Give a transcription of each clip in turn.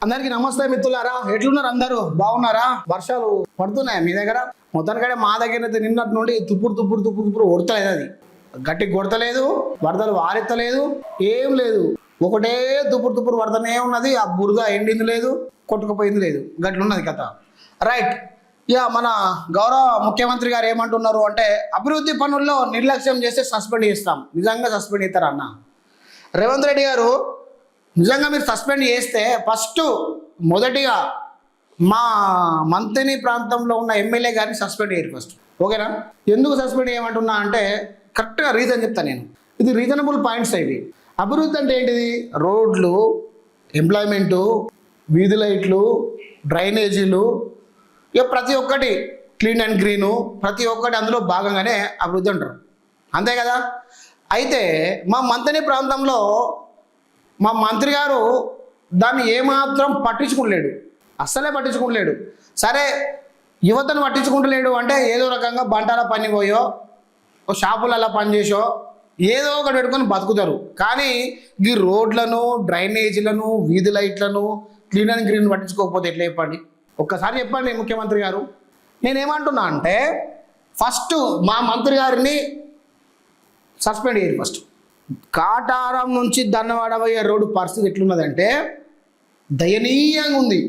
అందరికీ నమస్తే మిత్రులారా, ఎట్లున్నారు అందరూ? బాగున్నారా? వర్షాలు పడుతున్నాయి మీ దగ్గర? మొత్తానికంటే మా దగ్గర అయితే నిన్నటి నుండి తుప్పురు కొడతలేదు. అది గట్టి కొడతలేదు, వరదలు వారెత్తలేదు, ఏం లేదు. ఒకటే తుప్పురు పడుతూనే ఉన్నది. ఆ బురద ఎండింది లేదు, కొట్టుకుపోయింది లేదు, గట్లున్నది కథ. రైట్. ఇక మన గౌరవ ముఖ్యమంత్రి గారు ఏమంటున్నారు అంటే, అభివృద్ధి పనుల్లో నిర్లక్ష్యం చేస్తే సస్పెండ్ చేస్తాం. నిజంగా సస్పెండ్ చేస్తారా అన్న? రేవంత్ రెడ్డి గారు నిజంగా మీరు సస్పెండ్ చేస్తే ఫస్ట్ మొదటిగా మా మంత్రిని ప్రాంతంలో ఉన్న ఎమ్మెల్యే గారిని సస్పెండ్ చేయరు ఫస్ట్, ఓకేనా? ఎందుకు సస్పెండ్ చేయమంటున్నా అంటే కరెక్ట్గా రీజన్ చెప్తాను నేను. ఇది రీజనబుల్ పాయింట్స్ ఇవి. అభివృద్ధి అంటే ఏంటిది? రోడ్లు, ఎంప్లాయ్మెంటు, వీధి లైట్లు, డ్రైనేజీలు, ఇక ప్రతి ఒక్కటి క్లీన్ అండ్ గ్రీను, ప్రతి ఒక్కటి అందులో భాగంగానే అభివృద్ధి అంటారు, అంతే కదా? అయితే మా మంత్రిని ప్రాంతంలో మా మంత్రి గారు దాన్ని ఏమాత్రం పట్టించుకోలేడు, అస్సలే పట్టించుకోలేడు. సరే, యువతను పట్టించుకుంటలేడు అంటే ఏదో రకంగా బంటాల పని పోయో, ఓ షాపులలో పనిచేసో ఏదో ఒకటి పెట్టుకొని బతుకుతారు. కానీ ఈ రోడ్లను, డ్రైనేజీలను, వీధి లైట్లను, క్లీన్ అండ్ గ్రీన్ పట్టించుకోకపోతే ఎట్లా చెప్పండి? ఒక్కసారి చెప్పండి ముఖ్యమంత్రి గారు. నేనేమంటున్నా అంటే ఫస్ట్ మా మంత్రి గారిని సస్పెండ్ చేయరు. ఫస్ట్ కాటారం నుంచి దన్నవాడ పోయే రోడ్డు పరిస్థితి ఎట్లున్నదంటే దయనీయంగా ఉంది.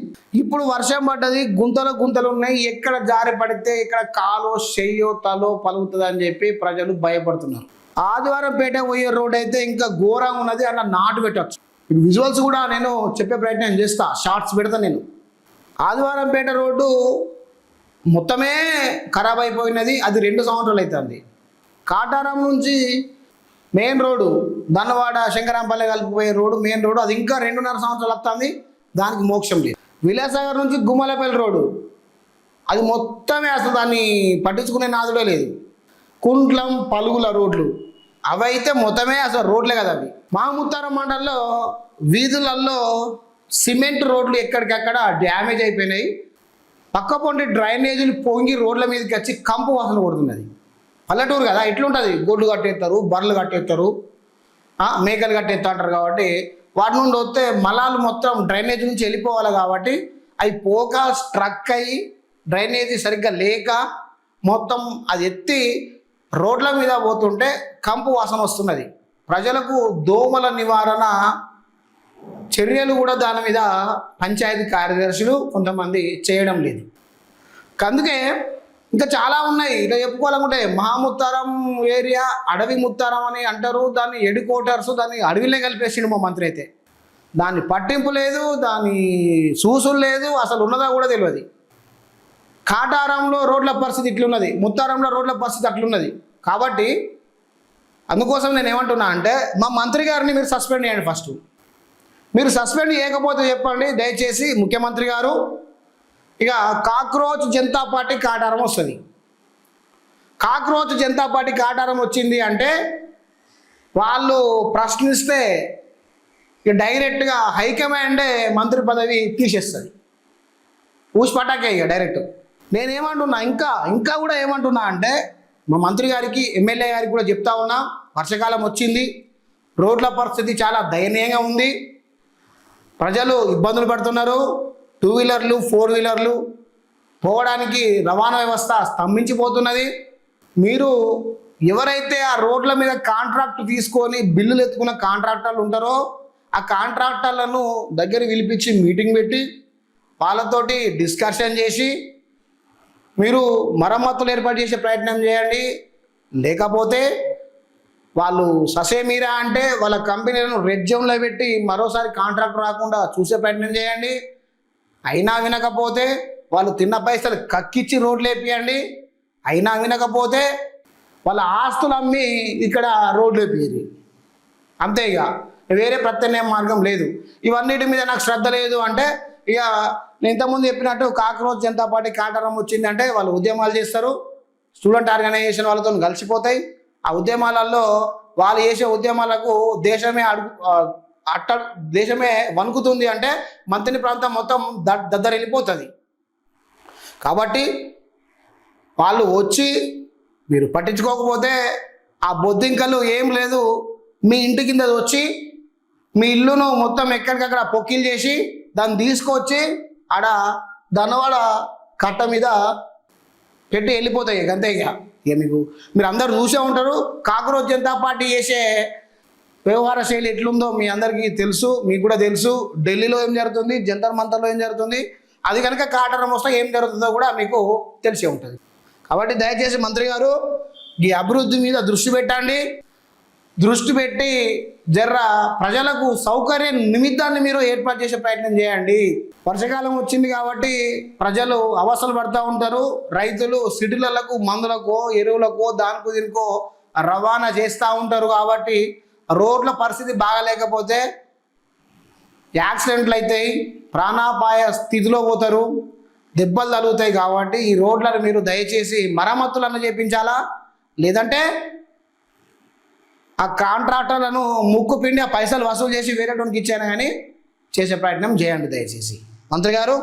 ఇప్పుడు వర్షం పడ్డది, గుంతలు ఉన్నాయి, ఎక్కడ జారి పడితే ఎక్కడ కాలో చెయ్యో తలో పలుకుతుంది అని చెప్పి ప్రజలు భయపడుతున్నారు. ఆదివారం పేట పోయే రోడ్ అయితే ఇంకా ఘోరంగా ఉన్నది, అన్న నాటు పెట్టచ్చు. విజువల్స్ కూడా నేను చెప్పే ప్రయత్నం చేస్తా, షార్ట్స్ పెడతా నేను. ఆదివారం పేట రోడ్డు మొత్తమే ఖరాబ్ అయిపోయినది, అది 2 సంవత్సరాలు అవుతుంది. కాటారం నుంచి మెయిన్ రోడ్డు దన్నవాడ శంకరాంపల్లె కలిపిపోయే రోడ్డు, మెయిన్ రోడ్డు, అది ఇంకా 2.5 సంవత్సరాలు వస్తుంది, దానికి మోక్షం లేదు. విలాసాగర్ నుంచి గుమ్మలపల్లి రోడ్డు అది మొత్తమే అసలు దాన్ని పట్టించుకునే నాదుడే లేదు. కుంట్లం, పలుగుల రోడ్లు అవైతే మొత్తమే అసలు రోడ్లే కదా అవి. మా ముత్తారం మండలంలో వీధులలో సిమెంట్ రోడ్లు ఎక్కడికక్కడ డ్యామేజ్ అయిపోయినాయి. పక్క పొంటి డ్రైనేజీలు పొంగి రోడ్ల మీదకి వచ్చి కంపు వాసన కొడుతున్నది. పల్లెటూరు కదా, ఎట్లుంటుంది? గొడ్లు కట్టేస్తారు, బర్రెలు కట్టేస్తారు, మేకలు కట్టేస్తా అంటారు. కాబట్టి వాటి నుండి వస్తే మలాలు మొత్తం డ్రైనేజ్ నుంచి వెళ్ళిపోవాలి. కాబట్టి అవి పోక స్ట్రక్ అయ్యి డ్రైనేజీ సరిగ్గా లేక మొత్తం అది ఎత్తి రోడ్ల మీద పోతుంటే కంపు వాసన వస్తున్నది. ప్రజలకు దోమల నివారణ చర్యలు కూడా దాని మీద పంచాయతీ కార్యదర్శులు కొంతమంది చేయడం లేదు. అందుకే ఇంకా చాలా ఉన్నాయి. ఇలా చెప్పుకోవాలనుకుంటే మహాముత్తారం ఏరియా అడవి ముత్తారం అని అంటారు, దాన్ని ఎడి క్వార్టర్స్, దాన్ని అడవిలో కలిపేసిండు మా మంత్రి. అయితే దాన్ని పట్టింపు లేదు, దాని సూసులు లేదు, అసలు ఉన్నదా కూడా తెలియదు. కాటారంలో రోడ్ల పరిస్థితి ఇట్లున్నది, ముత్తారంలో రోడ్ల పరిస్థితి అట్లున్నది. కాబట్టి అందుకోసం నేను ఏమంటున్నా అంటే మా మంత్రి గారిని మీరు సస్పెండ్ చేయండి. ఫస్ట్ మీరు సస్పెండ్ చేయకపోతే చెప్పండి దయచేసి ముఖ్యమంత్రి గారు. ఇక కాక్రోచ్ జనతా పార్టీ కాటారం వస్తుంది. కాక్రోచ్ జనతా పార్టీ కాటారం వచ్చింది అంటే వాళ్ళు ప్రశ్నిస్తే ఇక డైరెక్ట్గా హైకమాండే మంత్రి పదవి తీసేస్తుంది. ఊసి పటాకే ఇక డైరెక్ట్. నేనేమంటున్నా ఇంకా కూడా ఏమంటున్నా అంటే మా మంత్రి గారికి, ఎమ్మెల్యే గారికి కూడా చెప్తా ఉన్నా, వర్షాకాలం వచ్చింది, రోడ్ల పరిస్థితి చాలా దయనీయంగా ఉంది, ప్రజలు ఇబ్బందులు పడుతున్నారు. 2 వీలర్లు 4 వీలర్లు పోవడానికి రవాణా వ్యవస్థ స్తంభించిపోతున్నది. మీరు ఎవరైతే ఆ రోడ్ల మీద కాంట్రాక్ట్ తీసుకొని బిల్లులు ఎత్తుకున్న కాంట్రాక్టర్లు ఉంటారో ఆ కాంట్రాక్టర్లను దగ్గర పిలిపించి మీటింగ్ పెట్టి వాళ్ళతోటి డిస్కషన్ చేసి మీరు మరమ్మతులు ఏర్పాటు చేసే ప్రయత్నం చేయండి. లేకపోతే వాళ్ళు ససేమీరా అంటే వాళ్ళ కంపెనీలను రెడ్ జోన్లో పెట్టి మరోసారి కాంట్రాక్ట్ రాకుండా చూసే ప్రయత్నం చేయండి. అయినా వినకపోతే వాళ్ళు తిన్న పైసలు కక్కిచ్చి రోడ్లు వేపియండి. అయినా వినకపోతే వాళ్ళ ఆస్తులు అమ్మి ఇక్కడ రోడ్లు వేపియండి. అంతే, ఇక వేరే ప్రత్యామ్నాయ మార్గం లేదు. ఇవన్నిటి మీద నాకు శ్రద్ధ లేదు అంటే ఇక నేను ఇంతకుముందు చెప్పినట్టు కాక్రోచ్ జనతా పార్టీ కాటారం వచ్చిందంటే వాళ్ళు ఉద్యమాలు చేస్తారు, స్టూడెంట్ ఆర్గనైజేషన్ వాళ్ళతో కలిసిపోతాయి. ఆ ఉద్యమాలలో వాళ్ళు చేసే ఉద్యమాలకు దేశమే వణుకుతుంది అంటే మంత్రిని ప్రాంతం మొత్తం దద్దర వెళ్ళిపోతుంది. కాబట్టి వాళ్ళు వచ్చి మీరు పట్టించుకోకపోతే ఆ బొద్దింకలు ఏం లేదు మీ ఇంటి కింద వచ్చి మీ ఇల్లును మొత్తం ఎక్కడికక్కడ పొక్కిలు చేసి దాన్ని తీసుకొచ్చి ఆడ దన్నవాడ కట్ట మీద పెట్టి వెళ్ళిపోతాయి అంతే. ఇక మీకు మీరు అందరు చూసే ఉంటారు. కాక్రోచ్ జనతా పార్టీ చేసే వ్యవహార శైలి ఎట్లుందో మీ అందరికీ తెలుసు, మీకు కూడా తెలుసు. ఢిల్లీలో ఏం జరుగుతుంది, జంతర్ మంతర్లో ఏం జరుగుతుంది, అది కనుక కాటరం వస్తే ఏం జరుగుతుందో కూడా మీకు తెలిసే ఉంటుంది. కాబట్టి దయచేసి మంత్రి గారు ఈ అభివృద్ధి మీద దృష్టి పెట్టండి. దృష్టి పెట్టి జర్ర ప్రజలకు సౌకర్య నిమిత్తాన్ని మీరు ఏర్పాటు చేసే ప్రయత్నం చేయండి. వర్షాకాలం వచ్చింది కాబట్టి ప్రజలు అవస్థలు పడుతూ ఉంటారు. రైతులు సిటీలకు మందులకో ఎరువులకో దానికో దీనికో రవాణా చేస్తూ ఉంటారు. కాబట్టి రోడ్ల పరిస్థితి బాగాలేకపోతే యాక్సిడెంట్లు అవుతాయి, ప్రాణాపాయ స్థితిలో పోతారు, దెబ్బలు తగులుతాయి. కాబట్టి ఈ రోడ్లను మీరు దయచేసి మరమ్మతులను చేయించాలా, లేదంటే ఆ కాంట్రాక్టర్లను ముక్కు పిండి ఆ పైసలు వసూలు చేసి వేరేటోనికి ఇచ్చాను కానీ చేసే ప్రయత్నం చేయండి దయచేసి మంత్రి గారు.